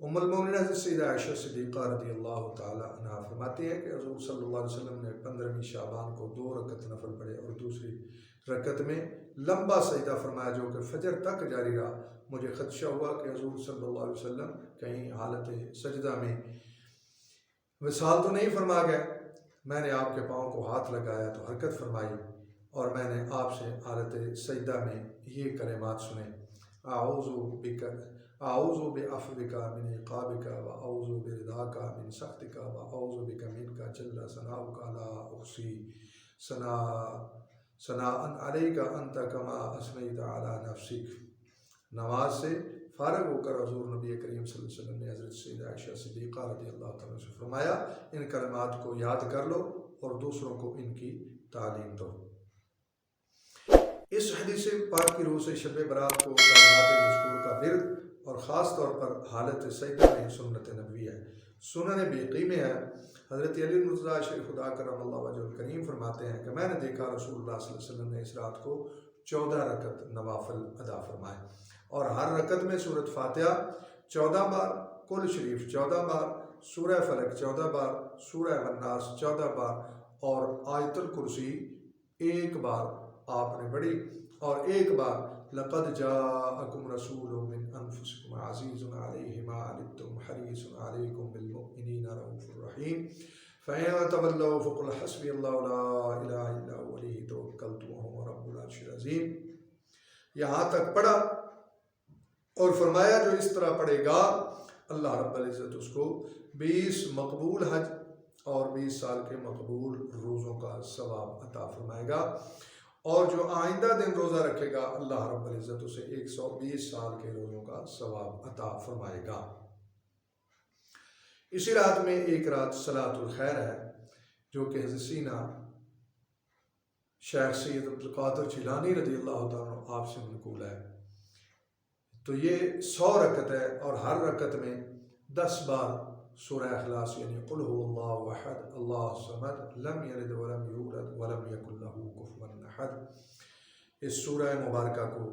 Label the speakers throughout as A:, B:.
A: ام المومنین حضرت سیدہ عائشہ صدیقہ رضی اللہ تعالی عنہا فرماتی ہے کہ حضور صلی اللہ علیہ وسلم نے 15ویں شعبان کو 2 رکعت نفل پڑھے اور دوسری رکعت میں لمبا سجدہ فرمایا جو کہ فجر تک جاری رہا۔ مجھے خدشہ ہوا کہ حضور صلی اللہ علیہ وسلم کہیں حالت سجدہ میں وصال تو نہیں فرما گئے۔ میں نے آپ کے پاؤں کو ہاتھ لگایا تو حرکت فرمائی اور میں نے آپ سے حالت سجدہ میں یہ کلمات سنے، اعوذ بعفوک من عقابک واعوذ برضاک من سخطک واعوذ بک منک جل ثناؤک لا احصی ثناء علیک انت کما اثنیت علی نفسک۔ نماز سے فارغ ہو کر حضور نبی کریم صلی اللہ علیہ وسلم نے حضرت سیدہ عائشہ صدیقہ رضی اللہ تعالیٰ سے فرمایا، ان کلمات کو یاد کر لو اور دوسروں کو ان کی تعلیم دو۔ اس حدیث پاک کی روح سے شب برات کو کلمات مذکور کا ورد اور خاص طور پر حالت سجدہ میں سنت نبوی ہے۔ سنن بیقی میں ہے، حضرت علی مرتضیٰ شیخ خدا کرم اللہ وجہ الکریم فرماتے ہیں کہ میں نے دیکھا رسول اللہ صلی اللہ علیہ وسلم نے اس رات کو 14 رکعت نوافل ادا فرمائے اور ہر رکعت میں سورۃ فاتحہ 14 بار، کل شریف 14 بار، سورہ فلق 14 بار، سورہ والناس 14 بار اور آیت الکرسی 1 بار آپ نے پڑھی، اور 1 بار لقد جاءکم رسول من انفسکم عزیز علیہ ما عنتم حریص علیکم بالمؤمنین رؤوف رحیم فإن تولوا فقل حسبی اللہ لا الہ الا هو علیہ توکلت وهو رب العرش العظیم۔ یہاں تک پڑھا اور فرمایا جو اس طرح پڑھے گا اللہ رب العزت اس کو 20 مقبول حج اور 20 سال کے مقبول روزوں کا ثواب عطا فرمائے گا، اور جو آئندہ دن روزہ رکھے گا اللہ رب العزت اسے 120 سال کے روزوں کا ثواب عطا فرمائے گا۔ اسی رات میں ایک رات صلاۃ الخیر ہے جو کہ حضرت سینہ شیخ سید عبدالقادر جیلانی رضی اللہ تعالیٰ عنہ آپ سے منقول ہے۔ تو یہ 100 رکعت ہے اور ہر رکعت میں 10 بار سورہ اخلاص یعنی قل هو اللہ احد اللہ الصمد لم یلد ولم یولد ولم یکن لہ کفوا احد، اس سورہ مبارکہ کو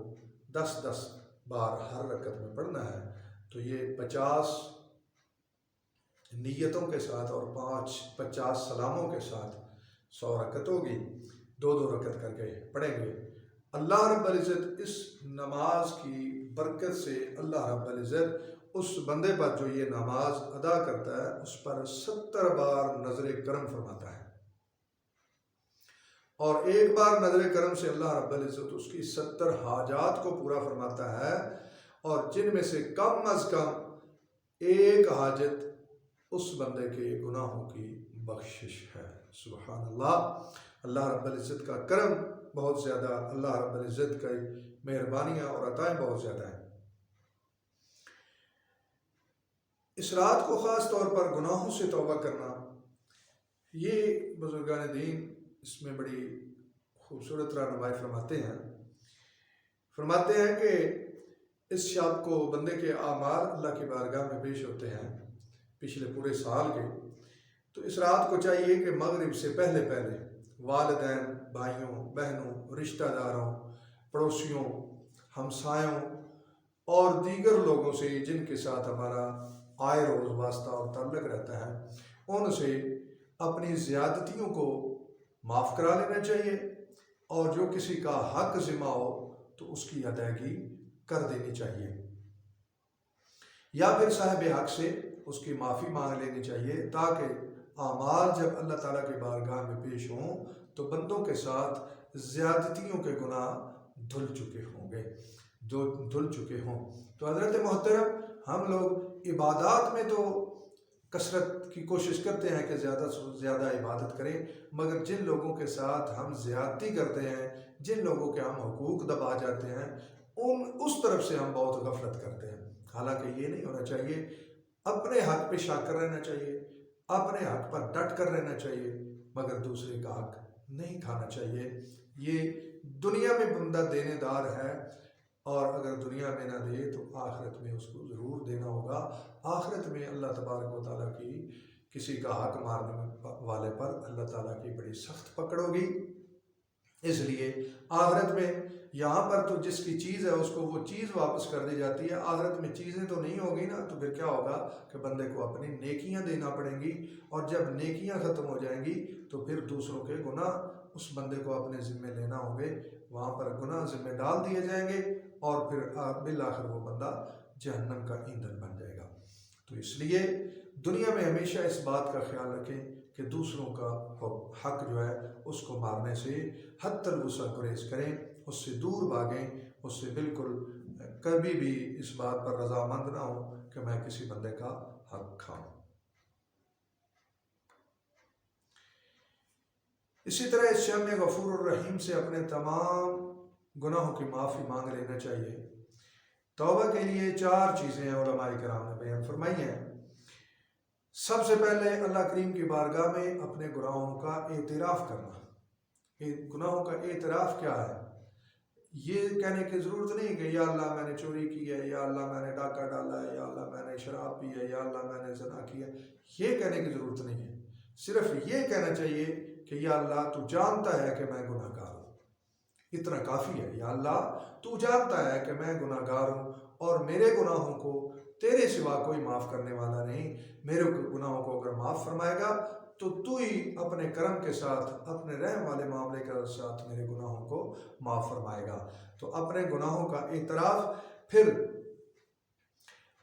A: 10 بار ہر رکعت میں پڑھنا ہے۔ تو یہ 50 نیتوں کے ساتھ اور 50 سلاموں کے ساتھ 100 رکعت ہوگی، 2 رکعت کر کے پڑھیں گے۔ اللہ رب العزت اس نماز کی برکت سے اللہ رب العزت اس بندے پر جو یہ نماز ادا کرتا ہے اس پر 70 بار نظر کرم فرماتا ہے، اور 1 بار نظر کرم سے اللہ رب العزت اس کی 70 حاجات کو پورا فرماتا ہے، اور جن میں سے کم از کم 1 حاجت اس بندے کے گناہوں کی بخشش ہے۔ سبحان اللہ، اللہ رب العزت کا کرم بہت زیادہ، اللہ رب العزت کی مہربانیاں اور عطائیں بہت زیادہ ہیں۔ اس رات کو خاص طور پر گناہوں سے توبہ کرنا، یہ بزرگان دین اس میں بڑی خوبصورت رہنمائی فرماتے ہیں کہ اس شب کو بندے کے اعمال اللہ کی بارگاہ میں پیش ہوتے ہیں پچھلے پورے سال کے، تو اس رات کو چاہیے کہ مغرب سے پہلے والدین، بھائیوں، بہنوں، رشتہ داروں، پڑوسیوں، ہمسایوں اور دیگر لوگوں سے جن کے ساتھ ہمارا آئے روز واسطہ اور تعلق رہتا ہے، ان سے اپنی زیادتیوں کو معاف کرا لینا چاہیے، اور جو کسی کا حق ذمہ ہو تو اس کی ادائیگی کر دینی چاہیے، یا پھر صاحب حق سے اس کی معافی مانگ لینی چاہیے، تاکہ اعمال جب اللہ تعالیٰ کے بارگاہ میں پیش ہوں تو بندوں کے ساتھ زیادتیوں کے گناہ دھل چکے ہوں۔ تو حضرت محترم، ہم لوگ عبادات میں تو کثرت کی کوشش کرتے ہیں کہ زیادہ سے زیادہ عبادت کریں، مگر جن لوگوں کے ساتھ ہم زیادتی کرتے ہیں، جن لوگوں کے ہم حقوق دبا جاتے ہیں، اس طرف سے ہم بہت غفلت کرتے ہیں۔ حالانکہ یہ نہیں ہونا چاہیے، اپنے حق پہ شاکر رہنا چاہیے، اپنے حق پر ڈٹ کر رہنا چاہیے، مگر دوسرے کا حق نہیں کھانا چاہیے۔ یہ دنیا میں بندہ دینے دار ہے، اور اگر دنیا میں نہ دے تو آخرت میں اس کو ضرور دینا ہوگا۔ آخرت میں اللہ تبارک و تعالیٰ کی کسی کا حق مارنے والے پر اللہ تعالیٰ کی بڑی سخت پکڑ ہوگی۔ اس لیے آخرت میں یہاں پر تو جس کی چیز ہے اس کو وہ چیز واپس کر دی جاتی ہے، آخرت میں چیزیں تو نہیں ہوگی نا، تو پھر کیا ہوگا کہ بندے کو اپنی نیکیاں دینا پڑیں گی، اور جب نیکیاں ختم ہو جائیں گی تو پھر دوسروں کے گناہ اس بندے کو اپنے ذمے لینا ہوں گے، وہاں پر گناہ ذمے ڈال دیے جائیں گے، اور پھر بالآخر وہ بندہ جہنم کا ایندھن بن جائے گا۔ تو اس لیے دنیا میں ہمیشہ اس بات کا خیال رکھیں کہ دوسروں کا حق جو ہے اس کو مارنے سے حتی الوسع گریز کریں، اس سے دور بھاگیں، اس سے بالکل کبھی بھی اس بات پر رضامند نہ ہوں کہ میں کسی بندے کا حق کھاؤں۔ اسی طرح اس شام میں غفور الرحیم سے اپنے تمام گناہوں کی معافی مانگ لینا چاہیے۔ توبہ کے لیے 4 چیزیں علماء کرام نے بیان فرمائی ہیں۔ سب سے پہلے اللہ کریم کی بارگاہ میں اپنے گناہوں کا اعتراف کرنا۔ گناہوں کا اعتراف کیا ہے؟ یہ کہنے کی ضرورت نہیں کہ یا اللہ میں نے چوری کی ہے، یا اللہ میں نے ڈاکہ ڈالا ہے، یا اللہ میں نے شراب پی ہے، یا اللہ میں نے زنا کیا ہے، یہ کہنے کی ضرورت نہیں ہے۔ صرف یہ کہنا چاہیے کہ یا اللہ تو جانتا ہے کہ میں گناہ گار ہوں، اتنا کافی ہے۔ یا اللہ تو جانتا ہے کہ میں گناہ گار ہوں، اور میرے گناہوں کو تیرے سوا کوئی معاف کرنے والا نہیں، میرے گناہوں کو اگر معاف فرمائے گا تو ہی اپنے کرم کے ساتھ، اپنے رحم والے معاملے کے ساتھ میرے گناہوں کو معاف فرمائے گا۔ تو اپنے گناہوں کا اعتراف، پھر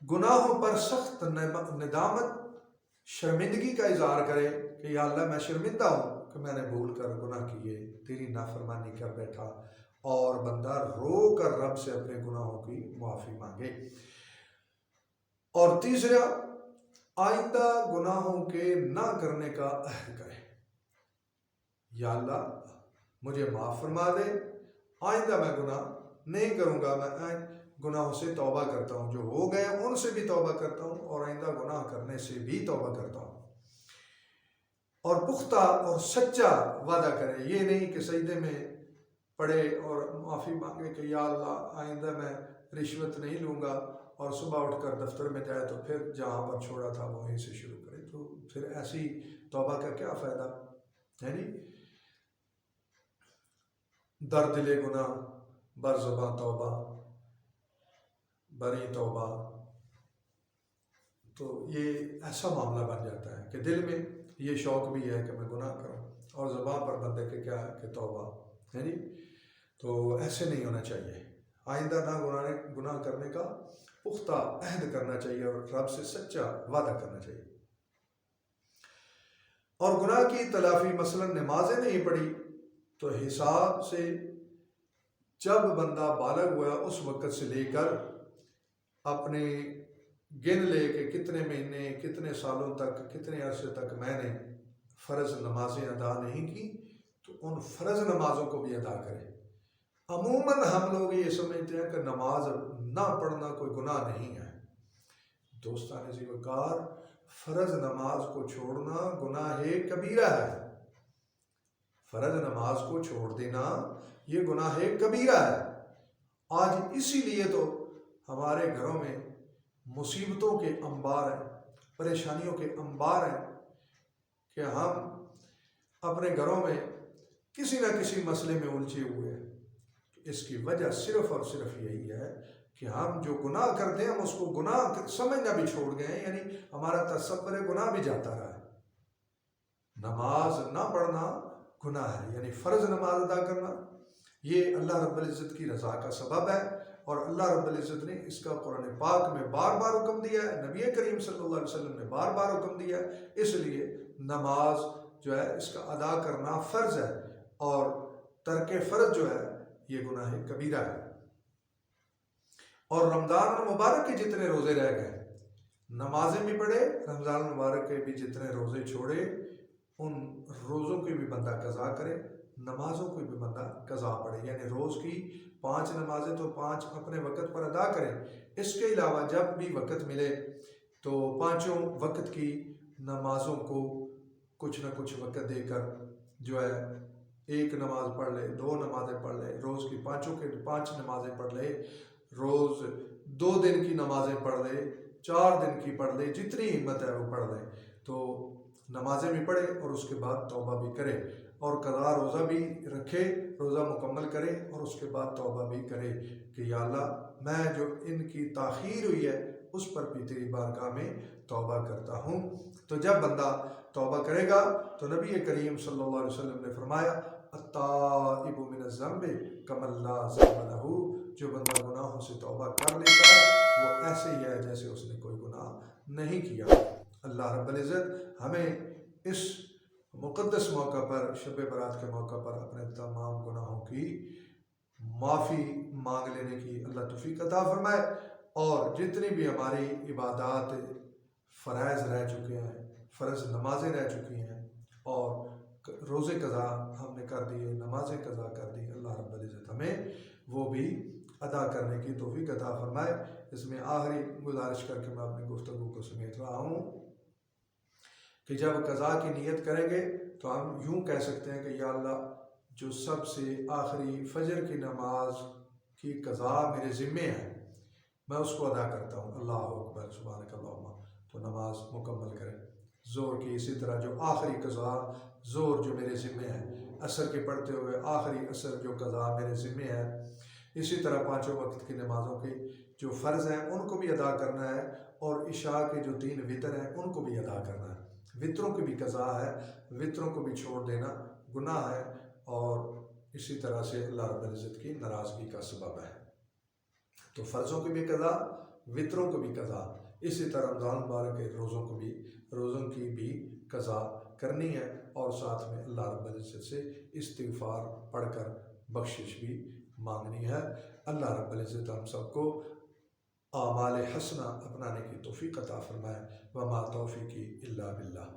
A: گناہوں پر سخت ندامت، شرمندگی کا اظہار کرے کہ یا اللہ میں شرمندہ ہوں کہ میں نے بھول کر گناہ کیے، تیری نافرمانی کر بیٹھا، اور بندہ رو کر رب سے اپنے گناہوں کی معافی مانگے۔ اور تیسرا، آئندہ گناہوں کے نہ کرنے کا عہد کرے۔ یا اللہ مجھے معاف فرما دے، آئندہ میں گناہ نہیں کروں گا، میں گناہوں سے توبہ کرتا ہوں، جو ہو گئے ان سے بھی توبہ کرتا ہوں، اور آئندہ گناہ کرنے سے بھی توبہ کرتا ہوں۔ اور پختہ اور سچا وعدہ کرے، یہ نہیں کہ سجدے میں پڑھے اور معافی مانگے کہ یا اللہ آئندہ میں رشوت نہیں لوں گا، اور صبح اٹھ کر دفتر میں جائے تو پھر جہاں پر چھوڑا تھا وہیں سے شروع کرے، تو پھر ایسی توبہ کا کیا فائدہ ہے؟ در دل گناہ بر زباں توبہ، بری توبہ، تو یہ ایسا معاملہ بن جاتا ہے کہ دل میں یہ شوق بھی ہے کہ میں گناہ کروں، اور زباں پر بندے کے کیا ہے کہ توبہ ہے۔ تو ایسے نہیں ہونا چاہیے۔ آئندہ نہ گناہ کرنے کا پختہ عہد کرنا چاہیے، اور رب سے سچا وعدہ کرنا چاہیے۔ اور گناہ کی تلافی، مثلا نمازیں نہیں پڑھی تو حساب سے جب بندہ بالغ ہوا اس وقت سے لے کر اپنے گن لے کہ کتنے مہینے، کتنے سالوں تک، کتنے عرصے تک میں نے فرض نمازیں ادا نہیں کی، تو ان فرض نمازوں کو بھی ادا کرے۔ عموماً ہم لوگ یہ سمجھتے ہیں کہ نماز نہ پڑھنا کوئی گناہ نہیں ہے۔ دوستان ذی وقار، فرض نماز کو چھوڑنا گناہ کبیرہ ہے۔ فرض نماز کو چھوڑ دینا یہ گناہ کبیرہ ہے۔ آج اسی لیے تو ہمارے گھروں میں مصیبتوں کے انبار ہیں، پریشانیوں کے انبار ہیں، کہ ہم اپنے گھروں میں کسی نہ کسی مسئلے میں الجھے ہوئے ہیں۔ اس کی وجہ صرف اور صرف یہی ہے کہ ہم جو گناہ کرتے ہیں ہم اس کو گناہ سمجھنا بھی چھوڑ گئے ہیں، یعنی ہمارا تصور گناہ بھی جاتا رہا ہے۔ نماز نہ پڑھنا گناہ ہے، یعنی فرض نماز ادا کرنا یہ اللہ رب العزت کی رضا کا سبب ہے، اور اللہ رب العزت نے اس کا قرآن پاک میں بار بار حکم دیا ہے، نبی کریم صلی اللہ علیہ وسلم نے بار بار حکم دیا ہے۔ اس لیے نماز جو ہے اس کا ادا کرنا فرض ہے، اور ترک فرض جو ہے یہ گناہ کبیرہ ہے۔ اور رمضان المبارک کے جتنے روزے رہ گئے، نمازیں بھی پڑھے، رمضان المبارک کے بھی جتنے روزے چھوڑے، ان روزوں کی بھی بندہ قضا کرے، نمازوں کی بھی بندہ قضا پڑھے، یعنی روز کی 5 نمازیں تو 5 اپنے وقت پر ادا کرے۔ اس کے علاوہ جب بھی وقت ملے تو 5 وقت کی نمازوں کو کچھ نہ کچھ وقت دے کر جو ہے 1 نماز پڑھ لے، 2 نمازیں پڑھ لے، روز کی 5 نمازیں پڑھ لے، روز 2 دن کی نمازیں پڑھ لے، 4 دن کی پڑھ لے، جتنی ہمت ہے وہ پڑھ لے، تو نمازیں بھی پڑھے اور اس کے بعد توبہ بھی کرے، اور قضا روزہ بھی رکھے، روزہ مکمل کرے اور اس کے بعد توبہ بھی کرے کہ یا اللہ میں جو ان کی تاخیر ہوئی ہے اس پر بھی تیری بارگاہ میں توبہ کرتا ہوں۔ تو جب بندہ توبہ کرے گا تو نبی کریم صلی اللہ علیہ وسلم نے فرمایا التائب من الذنب کمن لا ذنب لہ، جو بندہ گناہوں سے توبہ کر لیتا ہے وہ ایسے ہی ہے جیسے اس نے کوئی گناہ نہیں کیا۔ اللہ رب العزت ہمیں اس مقدس موقع پر، شب برات کے موقع پر اپنے تمام گناہوں کی معافی مانگ لینے کی اللہ توفیق عطا فرمائے، اور جتنی بھی ہماری عبادات فرائض رہ چکے ہیں، فرض نمازیں رہ چکی ہیں اور روزے قضا ہم نے کر دیے، نمازیں قضا کر دی، اللہ رب العزت ہمیں وہ بھی ادا کرنے کی توفیق عطا فرمائے۔ اس میں آخری گزارش کر کے میں اپنی گفتگو کو سمیٹ رہا ہوں کہ جب قضا کی نیت کریں گے تو ہم یوں کہہ سکتے ہیں کہ یا اللہ جو سب سے آخری فجر کی نماز کی قضا میرے ذمے ہے میں اس کو ادا کرتا ہوں، اللہ اکبر سبحانک اللہم، تو نماز مکمل کریں۔ زور کی اسی طرح جو آخری قضا زور جو میرے ذمے ہے، عصر کے پڑھتے ہوئے آخری عصر جو قضا میرے ذمے ہے، اسی طرح پانچوں وقت کی نمازوں کے جو فرض ہیں ان کو بھی ادا کرنا ہے، اور عشاء کے جو 3 وتر ہیں ان کو بھی ادا کرنا ہے۔ وطروں کی بھی قضا ہے، وطروں کو بھی چھوڑ دینا گناہ ہے، اور اسی طرح سے اللہ رب العزت کی ناراضگی کا سبب ہے۔ تو فرضوں کی بھی قضا، وطروں کو بھی قضا، اسی طرح رمضان مبارک کے روزوں کی بھی قضا کرنی ہے، اور ساتھ میں اللہ رب العزت سے استغفار پڑھ کر بخشش بھی مانگنی ہے۔ اللہ رب العزت ہم سب کو اعمال حسنہ اپنانے کی توفیق عطا فرمائے۔ وما توفیقی الا باللہ۔